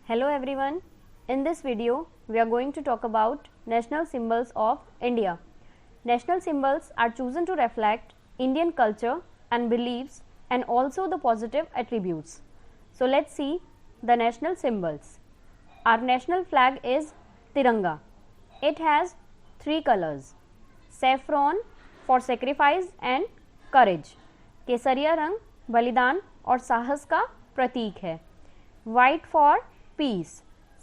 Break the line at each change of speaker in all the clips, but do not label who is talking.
Hello everyone. In this video, we are going to talk about national symbols of India. National symbols are chosen to reflect Indian culture and beliefs and also the positive attributes. So let's see the national symbols. Our national flag is Tiranga. It has three colors: saffron for sacrifice and courage, केसरिया रंग बलिदान और साहस का प्रतीक है, white for piece,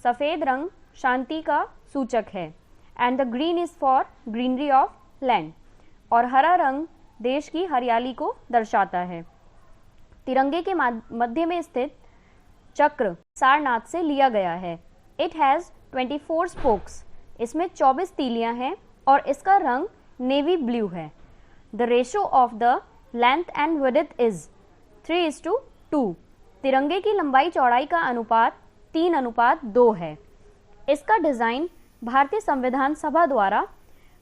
सफ़ेद रंग शांति का सूचक है, and the green is for greenery of land, और हरा रंग देश की हरियाली को दर्शाता है। तिरंगे के मध्य में स्थित चक्र सारनाथ से लिया गया है। इट हैज़ 24 स्पोक्स, इसमें 24 तीलियां हैं और इसका रंग नेवी ब्लू है। The ratio of the length and width is 3:2। तिरंगे की लंबाई चौड़ाई का अनुपात 3:2 है। इसका डिज़ाइन भारतीय संविधान सभा द्वारा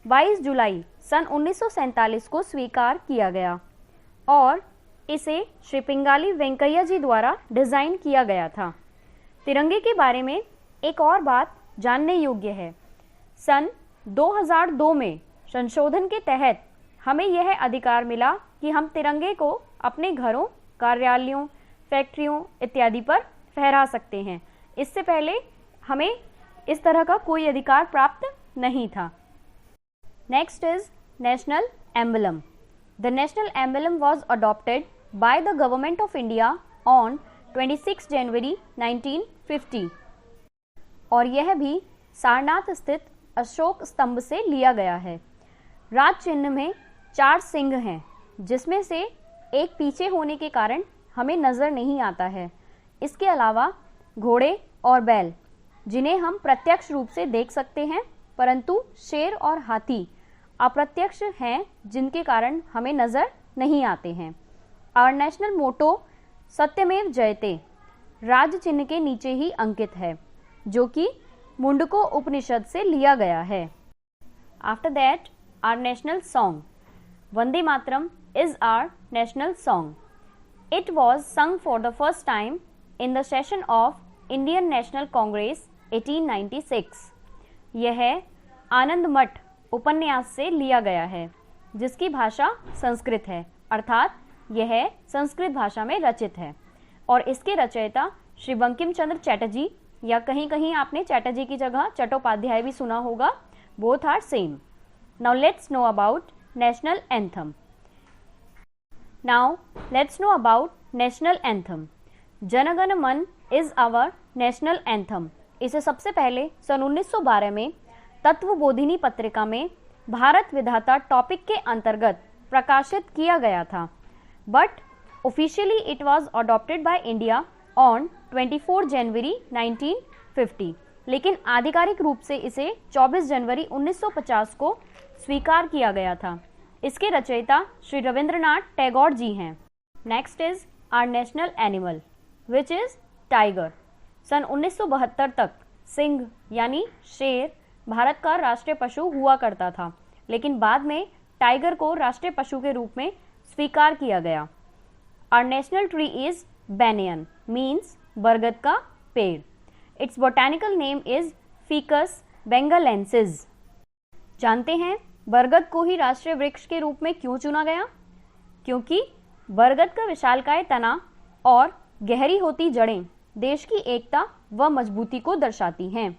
22 जुलाई सन 1947 को स्वीकार किया गया और इसे श्री पिंगाली वेंकैया जी द्वारा डिज़ाइन किया गया था। तिरंगे के बारे में एक और बात जानने योग्य है। सन 2002 में संशोधन के तहत हमें यह अधिकार मिला कि हम तिरंगे को अपने घरों, कार्यालयों, फैक्ट्रियों इत्यादि पर फहरा सकते हैं। इससे पहले हमें इस तरह का कोई अधिकार प्राप्त नहीं था। Next is national emblem. The national emblem was adopted by the government of India on 26 जनवरी 1950 और यह भी सारनाथ स्थित अशोक स्तंभ से लिया गया है। राज चिन्ह में 4 सिंह हैं, जिसमें से एक पीछे होने के कारण हमें नज़र नहीं आता है। इसके अलावा घोड़े और बैल, जिन्हें हम प्रत्यक्ष रूप से देख सकते हैं, परंतु शेर और हाथी अप्रत्यक्ष हैं, जिनके कारण हमें नज़र नहीं आते हैं। आवर नेशनल मोटो सत्यमेव जयते राज चिन्ह के नीचे ही अंकित है, जो कि मुंडको उपनिषद से लिया गया है। After that our national song Vande Mataram is our national song. It was sung for the first time in the session of Indian National Congress 1896. यह आनंद मठ उपन्यास से लिया गया है, जिसकी भाषा संस्कृत है, अर्थात यह संस्कृत भाषा में रचित है और इसके रचयिता श्री बंकिम चंद्र चटर्जी, या कहीं कहीं आपने चटर्जी की जगह चट्टोपाध्याय भी सुना होगा। Both are same. Now let's know about national anthem. Now let's know about national anthem. Jana Gana मन is our national anthem. इसे सबसे पहले सन 1912 में तत्वबोधिनी पत्रिका में भारत विधाता टॉपिक के अंतर्गत प्रकाशित किया गया था, but officially it was adopted by India on 24 जनवरी 1950। लेकिन आधिकारिक रूप से इसे 24 जनवरी 1950 को स्वीकार किया गया था। इसके रचयिता श्री रविंद्रनाथ टैगोर जी हैं। Next is our national animal which is tiger. सन 1972 तक सिंह यानी शेर भारत का राष्ट्रीय पशु हुआ करता था, लेकिन बाद में टाइगर को राष्ट्रीय पशु के रूप में स्वीकार किया गया। Our national tree is banyan, means बरगद का पेड़। Its botanical name is ficus benghalensis. जानते हैं बरगद को ही राष्ट्रीय वृक्ष के रूप में क्यों चुना गया? क्योंकि बरगद का विशालकाय तना और गहरी होती जड़ें देश की एकता व मजबूती को दर्शाती हैं।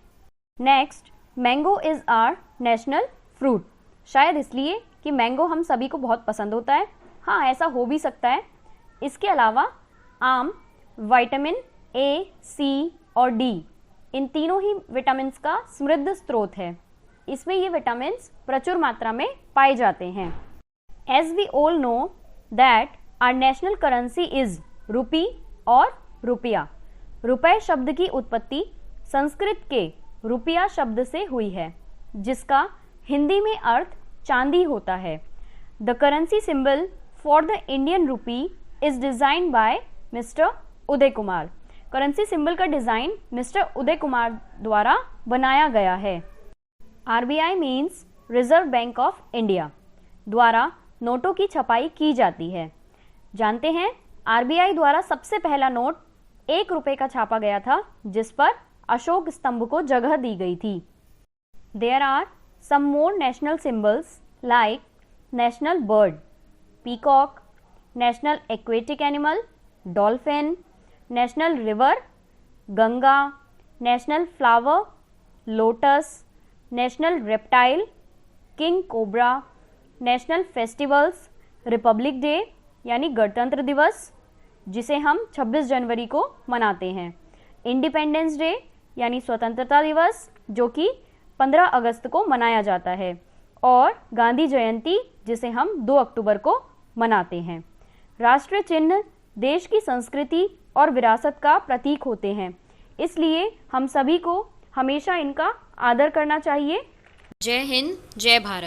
Next, mango is our national fruit. शायद इसलिए कि मैंगो हम सभी को बहुत पसंद होता है। हाँ, ऐसा हो भी सकता है। इसके अलावा आम विटामिन ए, सी और डी, इन तीनों ही विटामिन का समृद्ध स्रोत है। इसमें ये विटामिन्स प्रचुर मात्रा में पाए जाते हैं। As we all know that our national currency is rupee और रुपया। रुपए शब्द की उत्पत्ति संस्कृत के रुपया शब्द से हुई है, जिसका हिंदी में अर्थ चांदी होता है। The currency symbol for the Indian rupee is design by mister Uday Kumar. Currency symbol का डिजाइन मिस्टर उदय कुमार द्वारा बनाया गया है। RBI means reserve bank of India द्वारा नोटों की छपाई की जाती है। जानते हैं आरबीआई द्वारा सबसे पहला नोट 1 रुपये का छापा गया था, जिस पर अशोक स्तंभ को जगह दी गई थी। There are some more national symbols like national bird, peacock, national aquatic animal, dolphin, national river, Ganga, national flower, lotus, national reptile, king cobra, national festivals, Republic day यानी गणतंत्र दिवस जिसे हम 26 जनवरी को मनाते हैं, इंडिपेंडेंस डे यानी स्वतंत्रता दिवस जो कि 15 अगस्त को मनाया जाता है, और गांधी जयंती जिसे हम 2 अक्टूबर को मनाते हैं। राष्ट्रीय चिन्ह देश की संस्कृति और विरासत का प्रतीक होते हैं, इसलिए हम सभी को हमेशा इनका आदर करना चाहिए।
जय हिंद, जय भारत।